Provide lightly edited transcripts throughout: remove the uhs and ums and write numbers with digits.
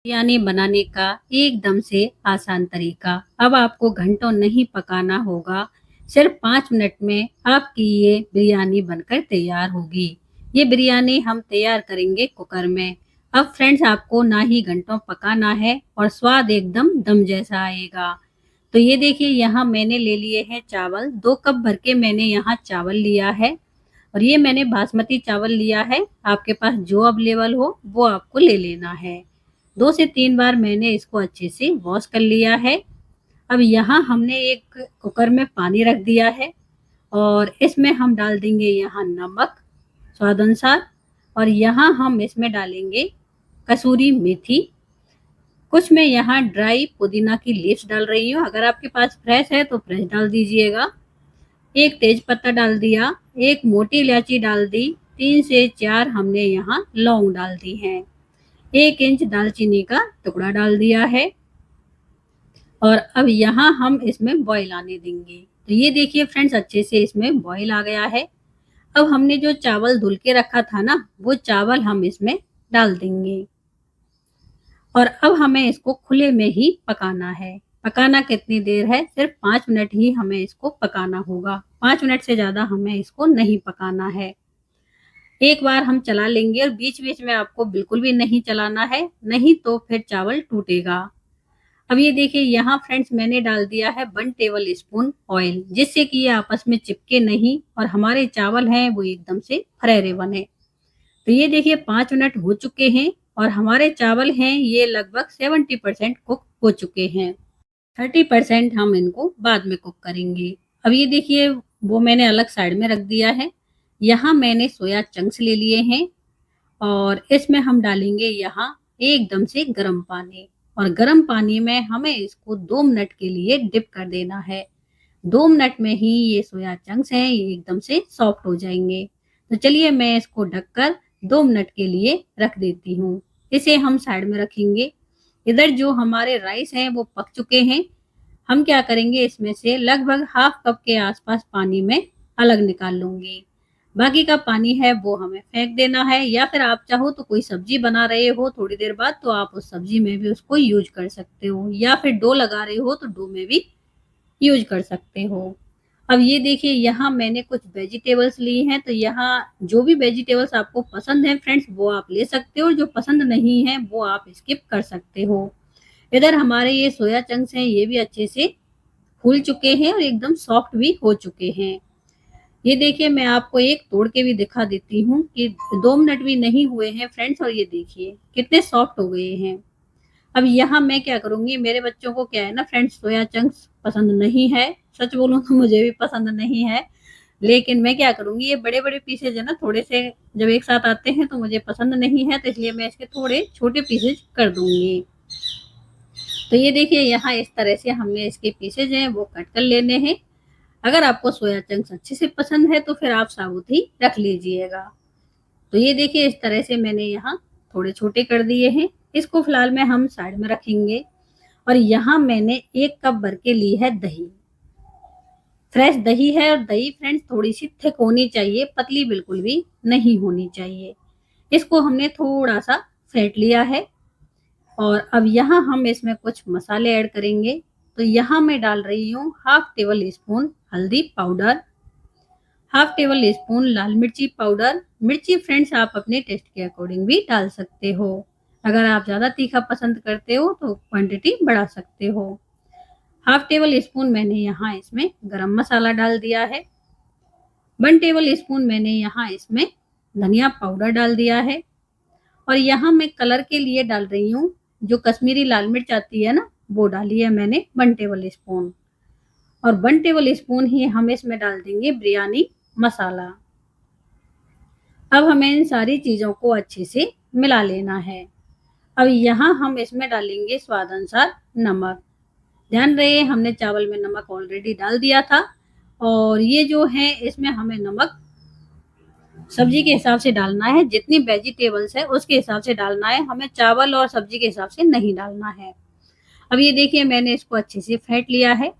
बिरयानी बनाने का एकदम से आसान तरीका। अब आपको घंटों नहीं पकाना होगा। सिर्फ 5 मिनट में आपकी ये बिरयानी बनकर तैयार होगी। ये बिरयानी हम तैयार करेंगे कुकर में। अब फ्रेंड्स आपको ना ही घंटों पकाना है और स्वाद एकदम दम जैसा आएगा। तो ये देखिए यहाँ मैंने ले लिए हैं चावल। 2 कप भर के मैंने यहाँ चावल लिया है और ये मैंने बासमती चावल लिया है। आपके पास जो अवेलेबल हो वो आपको ले लेना है। 2 से 3 बार मैंने इसको अच्छे से वॉश कर लिया है। अब यहाँ हमने एक कुकर में पानी रख दिया है और इसमें हम डाल देंगे यहाँ नमक स्वाद अनुसार और यहाँ हम इसमें डालेंगे कसूरी मेथी। कुछ मैं यहाँ ड्राई पुदीना की लीव्स डाल रही हूँ। अगर आपके पास फ्रेश है तो फ्रेश डाल दीजिएगा। एक तेज पत्ता डाल दिया, एक मोटी इलायची डाल दी, 3 से 4 हमने यहाँ लौंग डाल दी हैं। 1 इंच दालचीनी का टुकड़ा डाल दिया है और अब यहाँ हम इसमें बॉईल आने देंगे। तो ये देखिए फ्रेंड्स अच्छे से इसमें बॉईल आ गया है। अब हमने जो चावल धुल के रखा था ना, वो चावल हम इसमें डाल देंगे और अब हमें इसको खुले में ही पकाना है। पकाना कितनी देर है? सिर्फ 5 मिनट ही हमें इसको पकाना होगा। 5 मिनट से ज़्यादा हमें इसको नहीं पकाना है। एक बार हम चला लेंगे और बीच-बीच में आपको बिल्कुल भी नहीं चलाना है, नहीं तो फिर चावल टूटेगा। अब ये देखिए यहाँ फ्रेंड्स मैंने डाल दिया है 1 टेबल स्पून ऑयल, जिससे कि ये आपस में चिपके नहीं और हमारे चावल हैं वो एकदम से फरेरे बने। तो ये देखिए 5 मिनट हो चुके हैं और हमारे चावल हैं ये लगभग 70% कुक हो चुके हैं। 30% हम इनको बाद में कुक करेंगे। अब ये देखिए वो मैंने अलग साइड में रख दिया है। यहाँ मैंने सोया चंक्स ले लिए हैं और इसमें हम डालेंगे यहाँ एकदम से गर्म पानी और गर्म पानी में हमें इसको 2 मिनट के लिए डिप कर देना है। 2 मिनट में ही ये सोया चंक्स हैं ये एकदम से सॉफ्ट हो जाएंगे। तो चलिए मैं इसको ढककर 2 मिनट के लिए रख देती हूँ। इसे हम साइड में रखेंगे। इधर जो हमारे राइस हैं वो पक चुके हैं। हम क्या करेंगे इसमें से लगभग हाफ कप के आसपास पानी में अलग निकाल लूंगी। बाकी का पानी है वो हमें फेंक देना है या फिर आप चाहो तो कोई सब्जी बना रहे हो थोड़ी देर बाद तो आप उस सब्जी में भी उसको यूज कर सकते हो या फिर डो लगा रहे हो तो डो में भी यूज कर सकते हो। अब ये देखिए यहाँ मैंने कुछ वेजिटेबल्स ली हैं तो यहाँ जो भी वेजिटेबल्स आपको पसंद है फ्रेंड्स वो आप ले सकते हो, जो पसंद नहीं है वो आप स्किप कर सकते हो। इधर हमारे ये सोया चंक्स हैं ये भी अच्छे से फूल चुके हैं और एकदम सॉफ्ट भी हो चुके हैं। ये देखिए मैं आपको एक तोड़ के भी दिखा देती हूँ कि 2 मिनट भी नहीं हुए हैं फ्रेंड्स और ये देखिए कितने सॉफ्ट हो गए हैं। अब यहाँ मैं क्या करूँगी, मेरे बच्चों को क्या है ना फ्रेंड्स सोया चंक्स पसंद नहीं है। सच बोलूँ तो मुझे भी पसंद नहीं है, लेकिन मैं क्या करूँगी ये बड़े-बड़े पीसेज है ना थोड़े से जब एक साथ आते हैं तो मुझे पसंद नहीं है, तो इसलिए मैं इसके थोड़े छोटे पीसेज कर दूँगी। तो ये देखिए यहाँ इस तरह से हमने इसके पीसेज हैं वो कट कर लेने हैं। अगर आपको सोया चंक्स अच्छे से पसंद है तो फिर आप साबुत ही रख लीजिएगा। तो ये देखिए इस तरह से मैंने यहाँ थोड़े छोटे कर दिए हैं। इसको फिलहाल में हम साइड में रखेंगे और यहाँ मैंने 1 कप भर के ली है दही। फ्रेश दही है और दही फ्रेंड्स थोड़ी सी थिक होनी चाहिए, पतली बिल्कुल भी नहीं होनी चाहिए। इसको हमने थोड़ा सा फेंट लिया है और अब यहाँ हम इसमें कुछ मसाले ऐड करेंगे। तो यहाँ मैं डाल रही हूँ हाफ टेबल स्पून हल्दी पाउडर, हाफ टेबल स्पून लाल मिर्ची पाउडर। मिर्ची फ्रेंड्स आप अपने टेस्ट के अकॉर्डिंग भी डाल सकते हो। अगर आप ज़्यादा तीखा पसंद करते हो तो क्वांटिटी बढ़ा सकते हो। हाफ टेबल स्पून मैंने यहाँ इसमें गरम मसाला डाल दिया है। 1 टेबल स्पून मैंने यहाँ इसमें धनिया पाउडर डाल दिया है और यहाँ मैं कलर के लिए डाल रही हूँ जो कश्मीरी लाल मिर्च आती है ना वो डाली है मैंने 1 टेबल स्पून और 1 टेबल स्पून ही हम इसमें डाल देंगे बिरयानी मसाला। अब हमें इन सारी चीज़ों को अच्छे से मिला लेना है। अब यहाँ हम इसमें डालेंगे स्वाद अनुसार नमक। ध्यान रहे हमने चावल में नमक ऑलरेडी डाल दिया था और ये जो है इसमें हमें नमक सब्जी के हिसाब से डालना है। जितनी वेजिटेबल्स है उसके हिसाब से डालना है, हमें चावल और सब्जी के हिसाब से नहीं डालना है। अब ये देखिए मैंने इसको अच्छे से फेंट लिया है।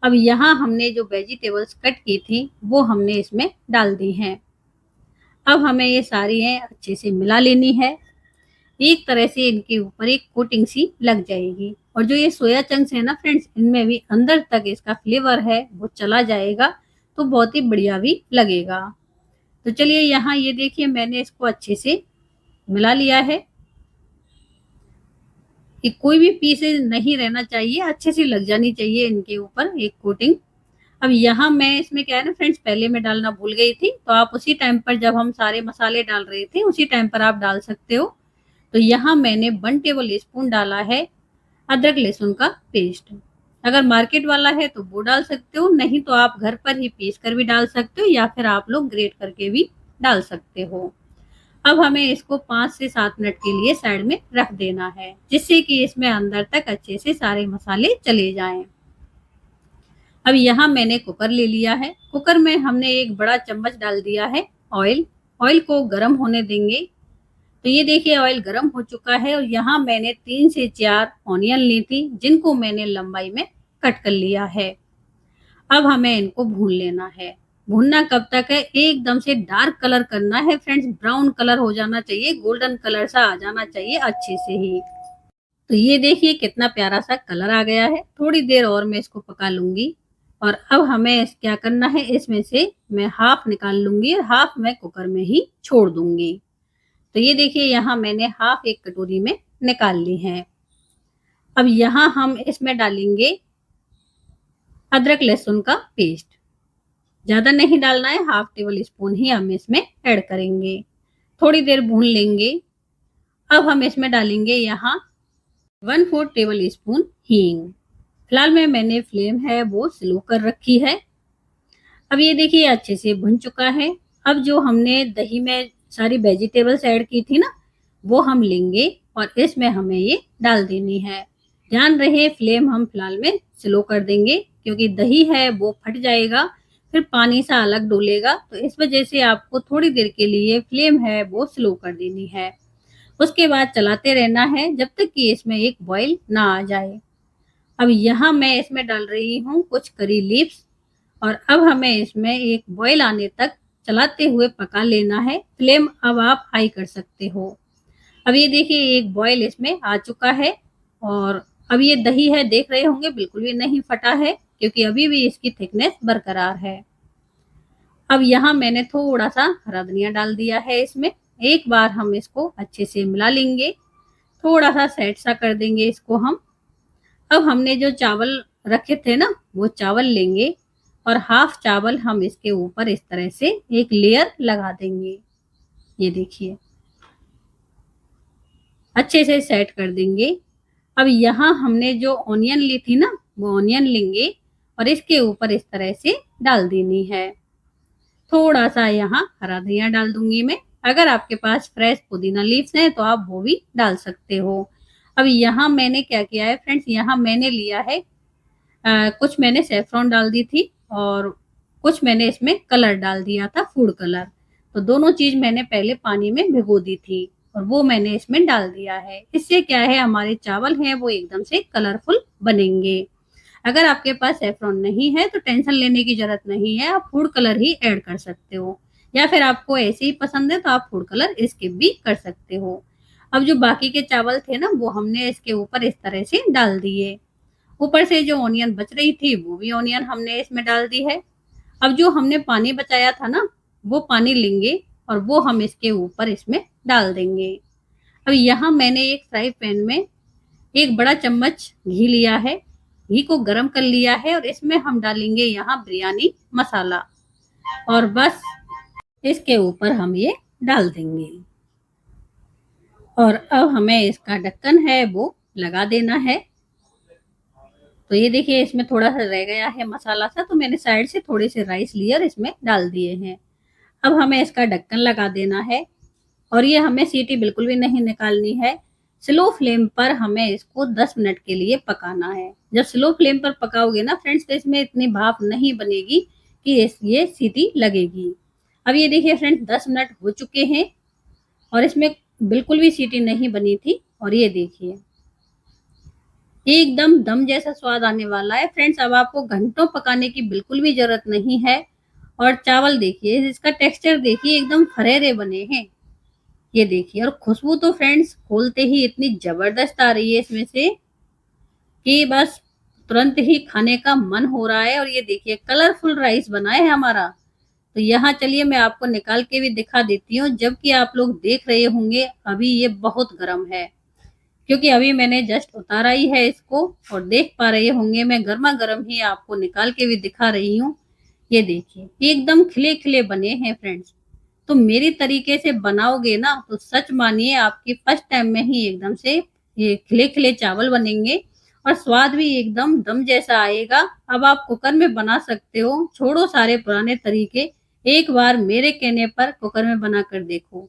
अब यहाँ हमने जो वेजिटेबल्स कट की थी वो हमने इसमें डाल दी हैं। अब हमें ये सारी हैं अच्छे से मिला लेनी है। एक तरह से इनके ऊपर एक कोटिंग सी लग जाएगी। और जो ये सोया चंक्स है ना फ्रेंड्स, इनमें भी अंदर तक इसका फ्लेवर है वो चला जाएगा, तो बहुत ही बढ़िया भी लगेगा। तो चलिए यहाँ ये देखिए मैंने इसको अच्छे से मिला लिया है कि कोई भी पीसेज नहीं रहना चाहिए, अच्छे से लग जानी चाहिए इनके ऊपर एक कोटिंग। अब यहाँ मैं इसमें क्या है ना फ्रेंड्स, पहले मैं डालना भूल गई थी, तो आप उसी टाइम पर जब हम सारे मसाले डाल रहे थे उसी टाइम पर आप डाल सकते हो। तो यहाँ मैंने 1 टेबल स्पून डाला है अदरक लहसुन का पेस्ट। अगर मार्केट वाला है तो वो डाल सकते हो, नहीं तो आप घर पर ही पीस कर भी डाल सकते हो, या फिर आप लोग ग्रेट करके भी डाल सकते हो। अब हमें इसको 5 से 7 मिनट के लिए साइड में रख देना है, जिससे कि इसमें अंदर तक अच्छे से सारे मसाले चले जाएं। अब यहाँ मैंने कुकर ले लिया है। कुकर में हमने एक बड़ा चम्मच डाल दिया है ऑयल। ऑयल को गर्म होने देंगे। तो ये देखिए ऑयल गर्म हो चुका है और यहाँ मैंने 3 से 4 ऑनियन ली थी, जिनको मैंने लंबाई में कट कर लिया है। अब हमें इनको भून लेना है। भूनना कब तक है, एकदम से डार्क कलर करना है फ्रेंड्स, ब्राउन कलर हो जाना चाहिए, गोल्डन कलर सा आ जाना चाहिए अच्छे से ही। तो ये देखिए कितना प्यारा सा कलर आ गया है। थोड़ी देर और मैं इसको पका लूंगी। और अब हमें क्या करना है, इसमें से मैं हाफ निकाल लूंगी और हाफ मैं कुकर में ही छोड़ दूंगी। तो ये देखिए यहाँ मैंने हाफ एक कटोरी में निकाल ली है। अब यहाँ हम इसमें डालेंगे अदरक लहसुन का पेस्ट। ज्यादा नहीं डालना है, हाफ टेबल स्पून ही हम इसमें ऐड करेंगे। थोड़ी देर भून लेंगे। अब हम इसमें डालेंगे यहाँ 1/4 टेबल स्पून हींग। फिलहाल में मैंने फ्लेम है वो स्लो कर रखी है। अब ये देखिए अच्छे से भुन चुका है। अब जो हमने दही में सारी वेजिटेबल्स ऐड की थी ना, वो हम लेंगे और इसमें हमें ये डाल देनी है। ध्यान रहे फ्लेम हम फिलहाल में स्लो कर देंगे, क्योंकि दही है वो फट जाएगा, फिर पानी सा अलग डोलेगा। तो इस वजह से आपको थोड़ी देर के लिए फ्लेम है वो स्लो कर देनी है। उसके बाद चलाते रहना है जब तक कि इसमें एक बॉईल ना आ जाए। अब यहाँ मैं इसमें डाल रही हूँ कुछ करी लीव्स। और अब हमें इसमें एक बॉईल आने तक चलाते हुए पका लेना है। फ्लेम अब आप हाई कर सकते हो। अब ये देखिए एक बॉईल इसमें आ चुका है। और अब ये दही है, देख रहे होंगे बिल्कुल भी नहीं फटा है, क्योंकि अभी भी इसकी थिकनेस बरकरार है। अब यहाँ मैंने थोड़ा सा हरा धनिया डाल दिया है इसमें। एक बार हम इसको अच्छे से मिला लेंगे, थोड़ा सा सेट सा कर देंगे इसको हम। अब हमने जो चावल रखे थे ना, वो चावल लेंगे और हाफ चावल हम इसके ऊपर इस तरह से एक लेयर लगा देंगे। ये देखिए अच्छे से सेट कर देंगे। अब यहाँ हमने जो ऑनियन ली थी ना, वो ऑनियन लेंगे और इसके ऊपर इस तरह से डाल देनी है। थोड़ा सा यहाँ हरा धनिया डाल दूंगी मैं। अगर आपके पास फ्रेश पुदीना लीव्स हैं तो आप वो भी डाल सकते हो। अब यहाँ मैंने क्या किया है फ्रेंड्स, यहाँ मैंने लिया है कुछ मैंने सेफ्रॉन डाल दी थी और कुछ मैंने इसमें कलर डाल दिया था, फूड कलर। तो दोनों चीज मैंने पहले पानी में भिगो दी थी और वो मैंने इसमें डाल दिया है। इससे क्या है, हमारे चावल हैं वो एकदम से कलरफुल बनेंगे। अगर आपके पास सेफ्रॉन नहीं है तो टेंशन लेने की जरूरत नहीं है, आप फूड कलर ही ऐड कर सकते हो, या फिर आपको ऐसे ही पसंद है तो आप फूड कलर स्किप भी कर सकते हो। अब जो बाकी के चावल थे ना, वो हमने इसके ऊपर इस तरह से डाल दिए। ऊपर से जो ऑनियन बच रही थी वो भी ऑनियन हमने इसमें डाल दी है। अब जो हमने पानी बचाया था ना, वो पानी लेंगे और वो हम इसके ऊपर इसमें डाल देंगे। अब यहाँ मैंने एक फ्राई पैन में एक बड़ा चम्मच घी लिया है। घी को गरम कर लिया है और इसमें हम डालेंगे यहाँ बिरयानी मसाला और बस इसके ऊपर हम ये डाल देंगे। और अब हमें इसका ढक्कन है वो लगा देना है। तो ये देखिए इसमें थोड़ा सा रह गया है मसाला सा, तो मैंने साइड से थोड़े से राइस लिए और इसमें डाल दिए हैं। अब हमें इसका ढक्कन लगा देना है और ये हमें सीटी बिल्कुल भी नहीं निकालनी है। स्लो फ्लेम पर हमें इसको 10 मिनट के लिए पकाना है। जब स्लो फ्लेम पर पकाओगे ना फ्रेंड्स, तो इसमें इतनी भाप नहीं बनेगी कि ये सीटी लगेगी। अब ये देखिए फ्रेंड्स 10 मिनट हो चुके हैं और इसमें बिल्कुल भी सीटी नहीं बनी थी। और ये देखिए एकदम दम जैसा स्वाद आने वाला है फ्रेंड्स। अब आपको घंटों पकाने की बिल्कुल भी जरूरत नहीं है। और चावल देखिए, इसका टेक्सचर देखिए, एकदम फरेरे बने हैं। ये देखिए, और खुशबू तो फ्रेंड्स खोलते ही इतनी ज़बरदस्त आ रही है इसमें से कि बस तुरंत ही खाने का मन हो रहा है। और ये देखिए कलरफुल राइस बना है हमारा। तो यहाँ चलिए मैं आपको निकाल के भी दिखा देती हूँ, जबकि आप लोग देख रहे होंगे अभी ये बहुत गर्म है, क्योंकि अभी मैंने जस्ट उतारा ही है इसको। और देख पा रहे होंगे मैं गर्मा गर्म ही आपको निकाल के भी दिखा रही हूँ। ये देखिए एकदम खिले खिले बने हैं फ्रेंड्स। तो मेरी तरीके से बनाओगे ना तो सच मानिए आपकी फर्स्ट टाइम में ही एकदम से ये खिले खिले चावल बनेंगे, और स्वाद भी एकदम दम जैसा आएगा। अब आप कुकर में बना सकते हो, छोड़ो सारे पुराने तरीके, एक बार मेरे कहने पर कुकर में बना कर देखो,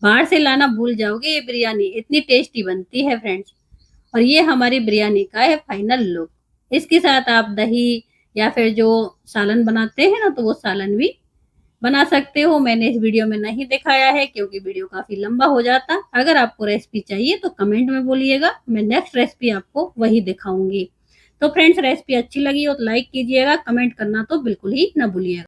बाहर से लाना भूल जाओगे। ये बिरयानी इतनी टेस्टी बनती है फ्रेंड्स। और ये हमारी बिरयानी का है फाइनल लुक। इसके साथ आप दही या फिर जो सालन बनाते हैं ना, तो वो सालन भी बना सकते हो। मैंने इस वीडियो में नहीं दिखाया है क्योंकि वीडियो काफी लंबा हो जाता। अगर आपको रेसिपी चाहिए तो कमेंट में बोलिएगा, मैं नेक्स्ट रेसिपी आपको वही दिखाऊंगी। तो फ्रेंड्स रेसिपी अच्छी लगी हो तो लाइक कीजिएगा, कमेंट करना तो बिल्कुल ही ना भूलिएगा।